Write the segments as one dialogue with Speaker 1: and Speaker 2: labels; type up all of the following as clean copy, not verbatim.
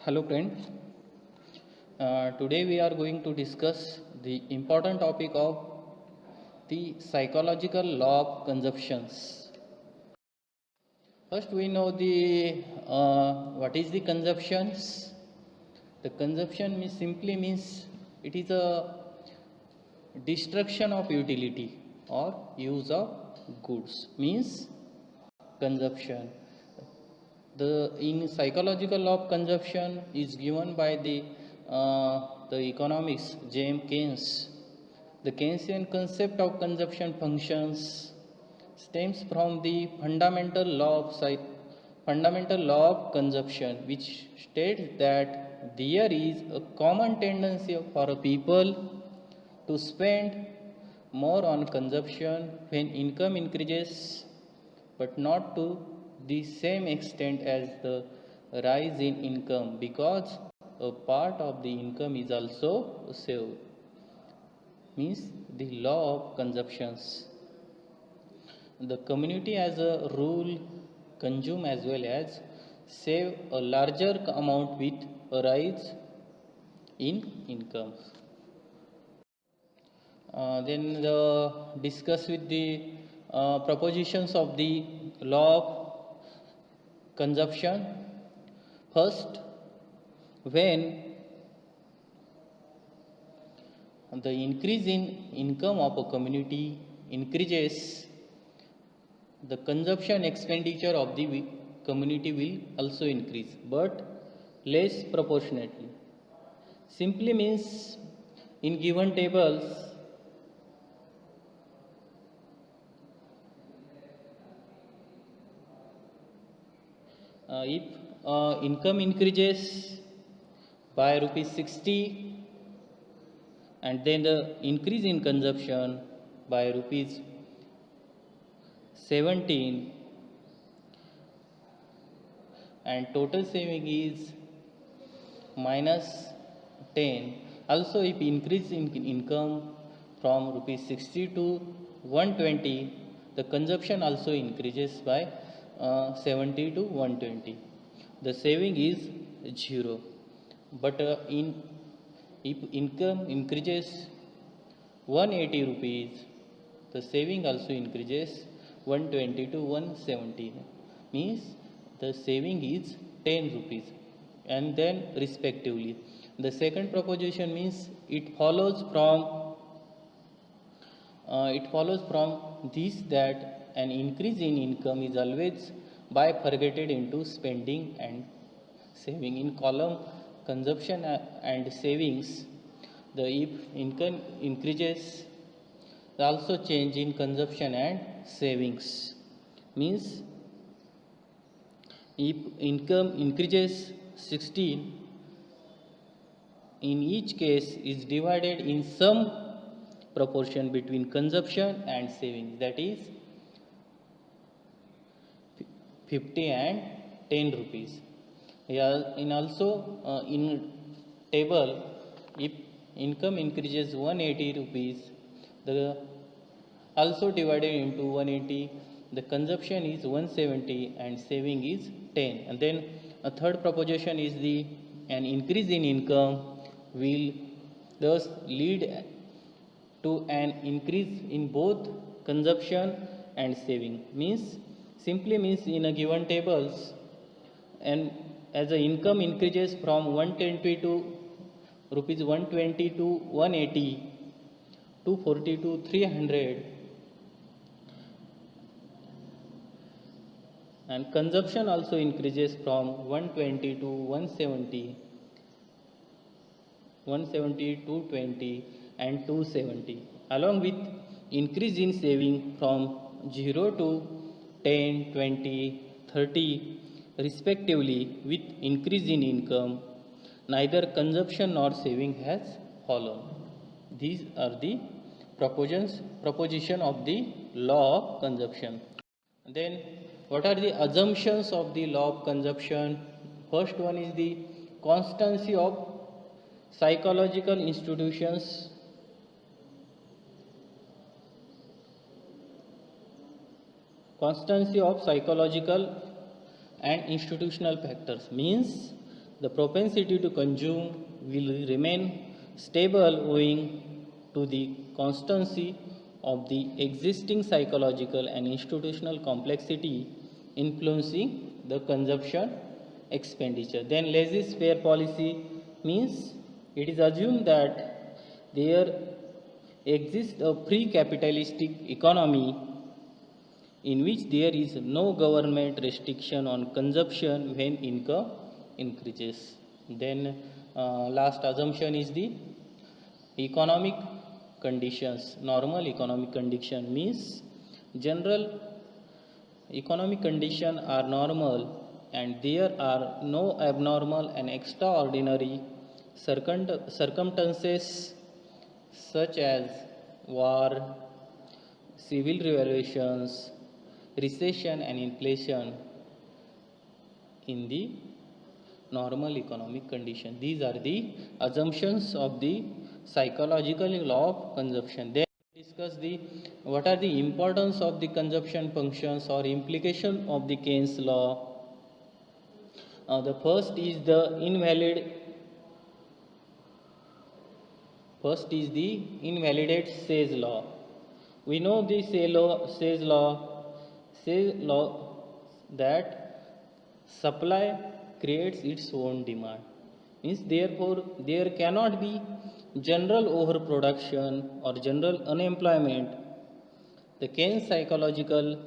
Speaker 1: Hello friends. Today we are going to discuss the important topic of the psychological law of consumptions. First we know the what is the consumptions. The consumption simply means it is a destruction of utility or use of goods means consumption. The in psychological law of consumption is given by the economics James Keynes. The Keynesian concept of consumption functions stems from the fundamental law of consumption, which states that there is a common tendency for a people to spend more on consumption when income increases, but not to the same extent as the rise in income, because a part of the income is also saved. Means the law of consumptions. The community as a rule consume as well as save a larger amount with a rise in income. Then discuss with the propositions of the law of consumption. First, when the increase in income of a community increases, the consumption expenditure of the community will also increase, but less proportionately. Simply means in given tables, if income increases by rupees 60 and then the increase in consumption by rupees 17 and total saving is minus 10. Also, if increase in income from rupees 60 to 120, the consumption also increases by 70 to 120. The saving is 0. But if income increases 180 rupees, the saving also increases 120 to 170. Means the saving is 10 rupees and then respectively. The second proposition means it follows from this that an increase in income is always bifurcated into spending and saving. In column consumption and savings, the if income increases, also change in consumption and savings. Means if income increases 16, in each case is divided in some proportion between consumption and savings, that is 50 and 10 rupees. Yeah, in also in table, if income increases 180 rupees, the also divided into 180, the consumption is 170 and saving is 10. And then a third proposition is the an increase in income will thus lead to an increase in both consumption and saving. Means simply means in a given tables, and as the income increases from 120 to rupees 120 to 180, 240 to 300, and consumption also increases from 120 to 170, 170 to 20 and 270, along with increase in saving from 0 to 10, 20, 30 respectively. With increase in income, neither consumption nor saving has fallen. These are the proposition of the law of consumption. Then what are the assumptions of the law of consumption? First one is the constancy of psychological institutions. Constancy of psychological and institutional factors means the propensity to consume will remain stable owing to the constancy of the existing psychological and institutional complexity influencing the consumption expenditure. Then laissez-faire policy means it is assumed that there exists a pre-capitalistic economy in which there is no government restriction on consumption when income increases. Then last assumption is the economic conditions. Normal economic condition means general economic conditions are normal and there are no abnormal and extraordinary circumstances such as war, civil revolutions, recession and inflation in the normal economic condition. These are the assumptions of the psychological law of consumption. Then we discuss the what are the importance of the consumption functions or implication of the Keynes law. The first is the invalidate Say's law. We know the Say's law that supply creates its own demand. Means therefore there cannot be general overproduction or general unemployment. The Keynes psychological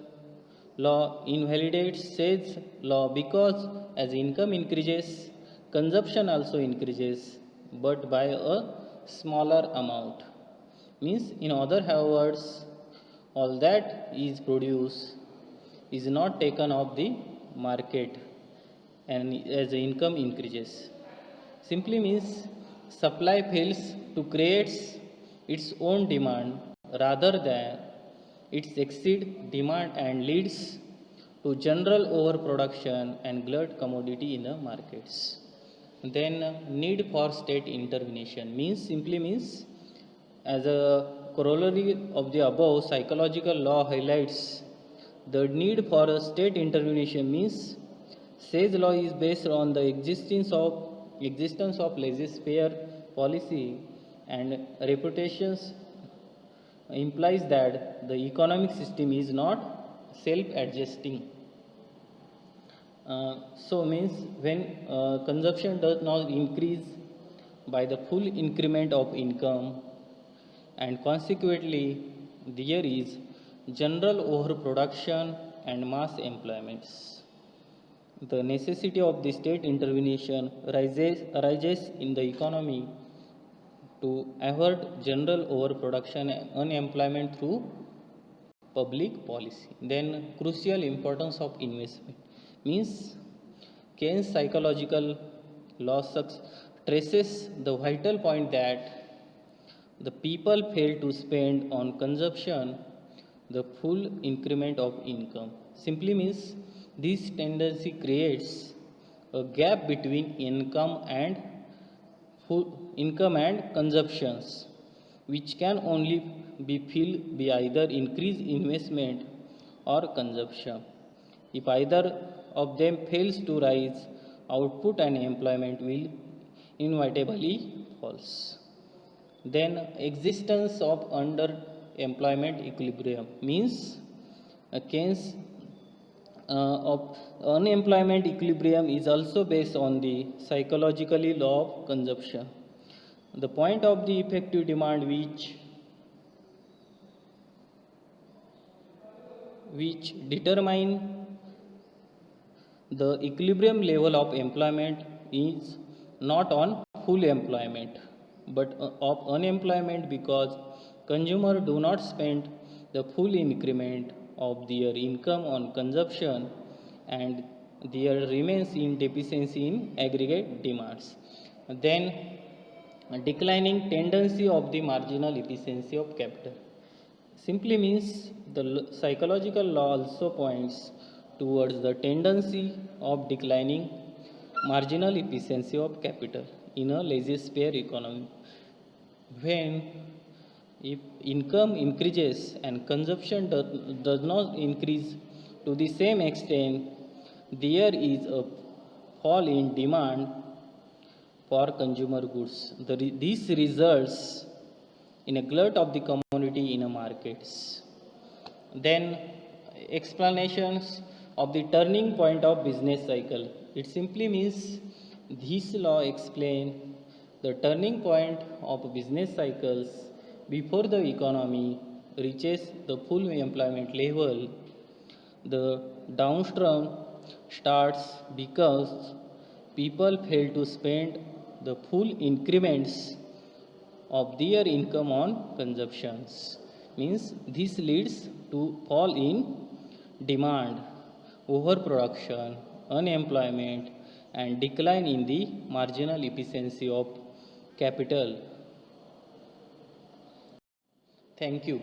Speaker 1: law invalidates Say's law because as income increases, consumption also increases, but by a smaller amount. Means in other words, all that is produced is not taken off the market and as the income increases. Simply means supply fails to create its own demand rather than it exceeds demand and leads to general overproduction and glut commodity in the markets. Then need for state intervention simply means as a corollary of the above, psychological law highlights the need for a state intervention means Say's law is based on the existence of laissez-faire policy and reputations implies that the economic system is not self-adjusting. So means when consumption does not increase by the full increment of income and consequently there is general overproduction and mass employments. The necessity of the state intervention arises in the economy to avert general overproduction and unemployment through public policy. Then crucial importance of investment means Keynes psychological law traces the vital point that the people fail to spend on consumption the full increment of income. Simply means this tendency creates a gap between income and consumptions, which can only be filled by either increased investment or consumption. If either of them fails to rise, output and employment will inevitably falls. Then existence of underemployment equilibrium means Keynes of unemployment equilibrium is also based on the psychologically law of consumption. The point of the effective demand which determine the equilibrium level of employment is not on full employment but of unemployment because consumers do not spend the full increment of their income on consumption and there remains in deficiency in aggregate demands. Then declining tendency of the marginal efficiency of capital simply means the psychological law also points towards the tendency of declining marginal efficiency of capital in a laissez-faire economy. When if income increases and consumption does not increase to the same extent, there is a fall in demand for consumer goods. This results in a glut of the commodity in a markets. Then explanations of the turning point of business cycle. It simply means this law explain the turning point of business cycles before the economy reaches the full employment level. The downturn starts because people fail to spend the full increments of their income on consumptions. Means this leads to fall in demand, overproduction, unemployment, and decline in the marginal efficiency of capital. Thank you.